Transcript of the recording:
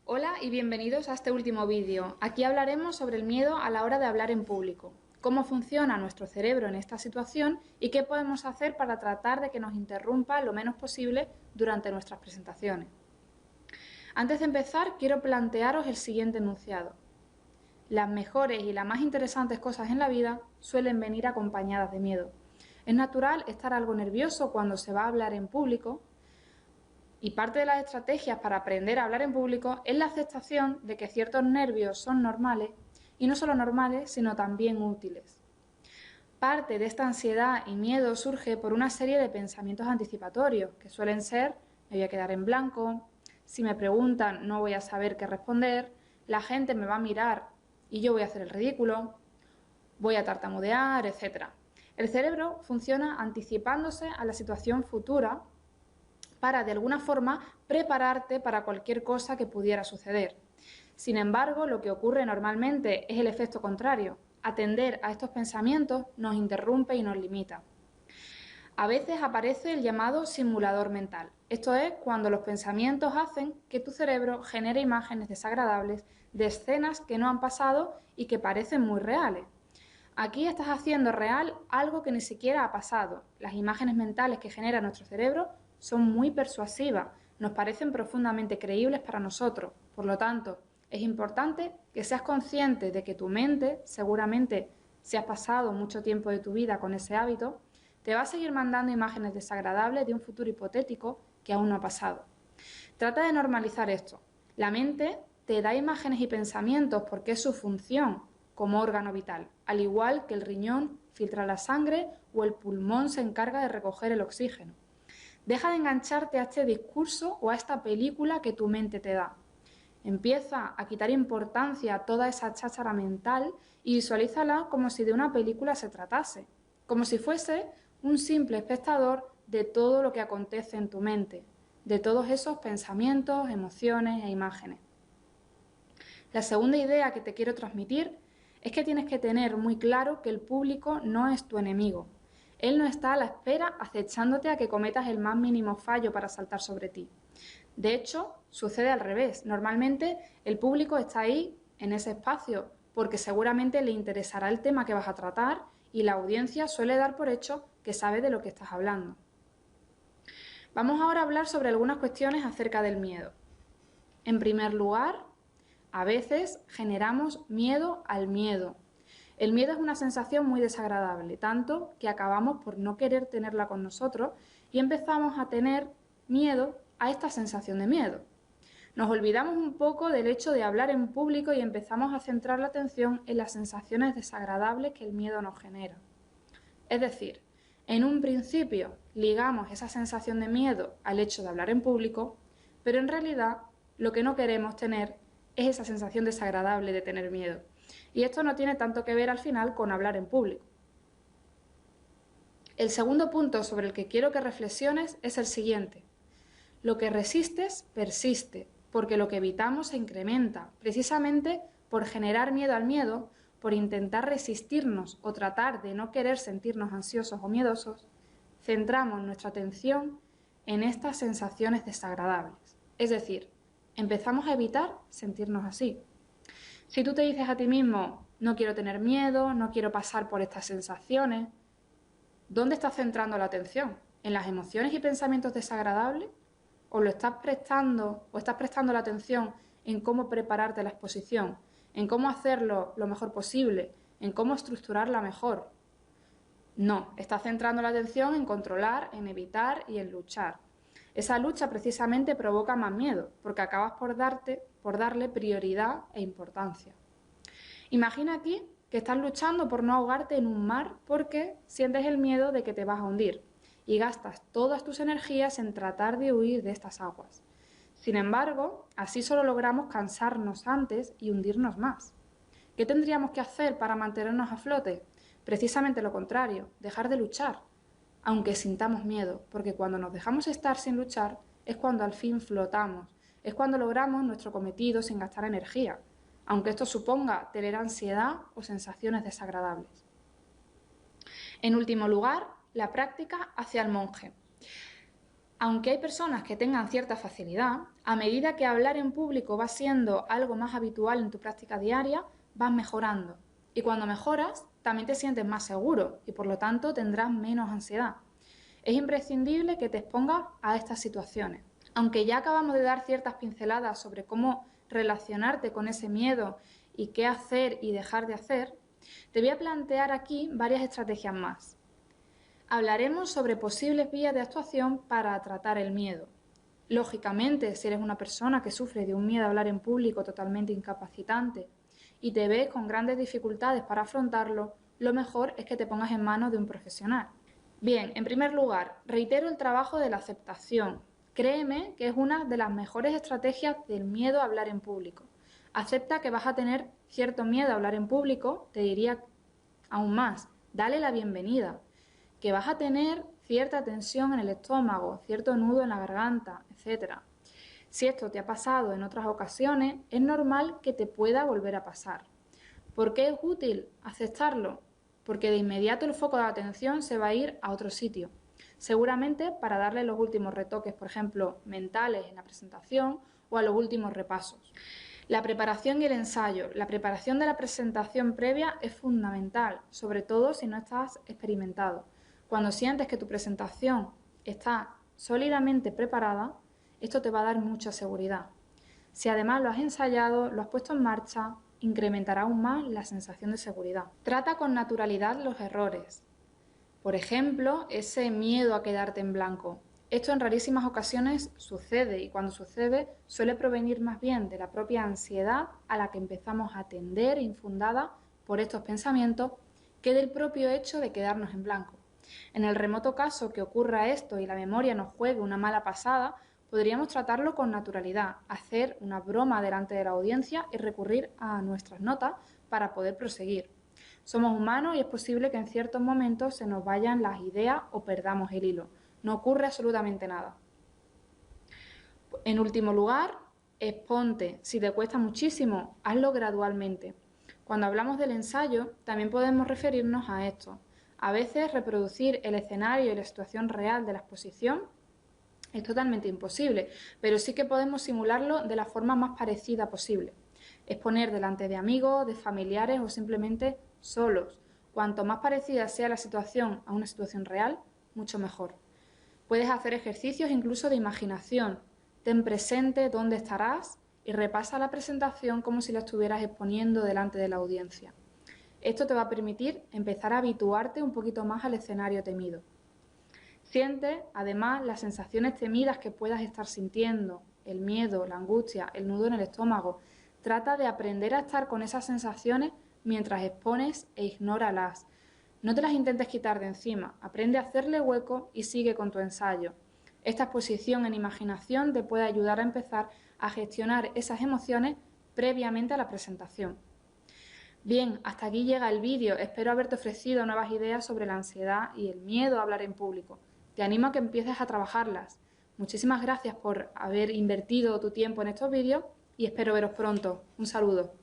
Hola y bienvenidos a este último vídeo. Aquí hablaremos sobre el miedo a la hora de hablar en público, cómo funciona nuestro cerebro en esta situación y qué podemos hacer para tratar de que nos interrumpa lo menos posible durante nuestras presentaciones. Antes de empezar, quiero plantearos el siguiente enunciado. Las mejores y las más interesantes cosas en la vida suelen venir acompañadas de miedo. Es natural estar algo nervioso cuando se va a hablar en público, y parte de las estrategias para aprender a hablar en público es la aceptación de que ciertos nervios son normales, y no solo normales, sino también útiles. Parte de esta ansiedad y miedo surge por una serie de pensamientos anticipatorios, que suelen ser: me voy a quedar en blanco, si me preguntan no voy a saber qué responder, la gente me va a mirar y yo voy a hacer el ridículo, voy a tartamudear, etc. El cerebro funciona anticipándose a la situación futura para, de alguna forma, prepararte para cualquier cosa que pudiera suceder. Sin embargo, lo que ocurre normalmente es el efecto contrario. Atender a estos pensamientos nos interrumpe y nos limita. A veces aparece el llamado simulador mental. Esto es cuando los pensamientos hacen que tu cerebro genere imágenes desagradables de escenas que no han pasado y que parecen muy reales. Aquí estás haciendo real algo que ni siquiera ha pasado. Las imágenes mentales que genera nuestro cerebro son muy persuasivas, nos parecen profundamente creíbles para nosotros. Por lo tanto, es importante que seas consciente de que tu mente, seguramente si has pasado mucho tiempo de tu vida con ese hábito, te va a seguir mandando imágenes desagradables de un futuro hipotético que aún no ha pasado. Trata de normalizar esto. La mente te da imágenes y pensamientos porque es su función como órgano vital, al igual que el riñón filtra la sangre o el pulmón se encarga de recoger el oxígeno. Deja de engancharte a este discurso o a esta película que tu mente te da. Empieza a quitar importancia a toda esa cháchara mental y visualízala como si de una película se tratase, como si fuese un simple espectador de todo lo que acontece en tu mente, de todos esos pensamientos, emociones e imágenes. La segunda idea que te quiero transmitir es que tienes que tener muy claro que el público no es tu enemigo. Él no está a la espera acechándote a que cometas el más mínimo fallo para saltar sobre ti. De hecho, sucede al revés. Normalmente el público está ahí, en ese espacio, porque seguramente le interesará el tema que vas a tratar y la audiencia suele dar por hecho que sabe de lo que estás hablando. Vamos ahora a hablar sobre algunas cuestiones acerca del miedo. En primer lugar, a veces generamos miedo al miedo. El miedo es una sensación muy desagradable, tanto que acabamos por no querer tenerla con nosotros y empezamos a tener miedo a esta sensación de miedo. Nos olvidamos un poco del hecho de hablar en público y empezamos a centrar la atención en las sensaciones desagradables que el miedo nos genera. Es decir, en un principio ligamos esa sensación de miedo al hecho de hablar en público, pero en realidad lo que no queremos tener es esa sensación desagradable de tener miedo. Y esto no tiene tanto que ver al final con hablar en público. El segundo punto sobre el que quiero que reflexiones es el siguiente. Lo que resistes persiste, porque lo que evitamos se incrementa, precisamente por generar miedo al miedo, por intentar resistirnos o tratar de no querer sentirnos ansiosos o miedosos, centramos nuestra atención en estas sensaciones desagradables. Es decir, empezamos a evitar sentirnos así. Si tú te dices a ti mismo, no quiero tener miedo, no quiero pasar por estas sensaciones, ¿dónde estás centrando la atención? ¿En las emociones y pensamientos desagradables? ¿O estás prestando la atención en cómo prepararte la exposición, en cómo hacerlo lo mejor posible, en cómo estructurarla mejor? No, estás centrando la atención en controlar, en evitar y en luchar. Esa lucha precisamente provoca más miedo, porque acabas por darle prioridad e importancia. Imagina aquí que estás luchando por no ahogarte en un mar porque sientes el miedo de que te vas a hundir y gastas todas tus energías en tratar de huir de estas aguas. Sin embargo, así solo logramos cansarnos antes y hundirnos más. ¿Qué tendríamos que hacer para mantenernos a flote? Precisamente lo contrario, dejar de luchar, aunque sintamos miedo, porque cuando nos dejamos estar sin luchar es cuando al fin flotamos, es cuando logramos nuestro cometido sin gastar energía, aunque esto suponga tener ansiedad o sensaciones desagradables. En último lugar, la práctica hacia el monje. Aunque hay personas que tengan cierta facilidad, a medida que hablar en público va siendo algo más habitual en tu práctica diaria, vas mejorando. Y cuando mejoras, también te sientes más seguro y por lo tanto tendrás menos ansiedad. Es imprescindible que te expongas a estas situaciones. Aunque ya acabamos de dar ciertas pinceladas sobre cómo relacionarte con ese miedo y qué hacer y dejar de hacer, te voy a plantear aquí varias estrategias más. Hablaremos sobre posibles vías de actuación para tratar el miedo. Lógicamente, si eres una persona que sufre de un miedo a hablar en público totalmente incapacitante y te ves con grandes dificultades para afrontarlo, lo mejor es que te pongas en manos de un profesional. Bien, en primer lugar, reitero el trabajo de la aceptación. Créeme que es una de las mejores estrategias del miedo a hablar en público. Acepta que vas a tener cierto miedo a hablar en público, te diría aún más, dale la bienvenida. Que vas a tener cierta tensión en el estómago, cierto nudo en la garganta, etc. Si esto te ha pasado en otras ocasiones, es normal que te pueda volver a pasar. ¿Por qué es útil aceptarlo? Porque de inmediato el foco de atención se va a ir a otro sitio. Seguramente para darle los últimos retoques, por ejemplo, mentales en la presentación o a los últimos repasos. La preparación y el ensayo. La preparación de la presentación previa es fundamental, sobre todo si no estás experimentado. Cuando sientes que tu presentación está sólidamente preparada, esto te va a dar mucha seguridad. Si además lo has ensayado, lo has puesto en marcha, incrementará aún más la sensación de seguridad. Trata con naturalidad los errores. Por ejemplo, ese miedo a quedarte en blanco. Esto en rarísimas ocasiones sucede y cuando sucede suele provenir más bien de la propia ansiedad a la que empezamos a tender infundada por estos pensamientos que del propio hecho de quedarnos en blanco. En el remoto caso que ocurra esto y la memoria nos juegue una mala pasada, podríamos tratarlo con naturalidad, hacer una broma delante de la audiencia y recurrir a nuestras notas para poder proseguir. Somos humanos y es posible que en ciertos momentos se nos vayan las ideas o perdamos el hilo. No ocurre absolutamente nada. En último lugar, exponte. Si te cuesta muchísimo, hazlo gradualmente. Cuando hablamos del ensayo, también podemos referirnos a esto. A veces reproducir el escenario y la situación real de la exposición es totalmente imposible, pero sí que podemos simularlo de la forma más parecida posible. Exponer delante de amigos, de familiares o simplemente solos. Cuanto más parecida sea la situación a una situación real, mucho mejor. Puedes hacer ejercicios incluso de imaginación. Ten presente dónde estarás y repasa la presentación como si la estuvieras exponiendo delante de la audiencia. Esto te va a permitir empezar a habituarte un poquito más al escenario temido. Siente, además, las sensaciones temidas que puedas estar sintiendo, el miedo, la angustia, el nudo en el estómago. Trata de aprender a estar con esas sensaciones mientras expones e ignóralas. No te las intentes quitar de encima, aprende a hacerle hueco y sigue con tu ensayo. Esta exposición en imaginación te puede ayudar a empezar a gestionar esas emociones previamente a la presentación. Bien, hasta aquí llega el vídeo. Espero haberte ofrecido nuevas ideas sobre la ansiedad y el miedo a hablar en público. Te animo a que empieces a trabajarlas. Muchísimas gracias por haber invertido tu tiempo en estos vídeos y espero veros pronto. Un saludo.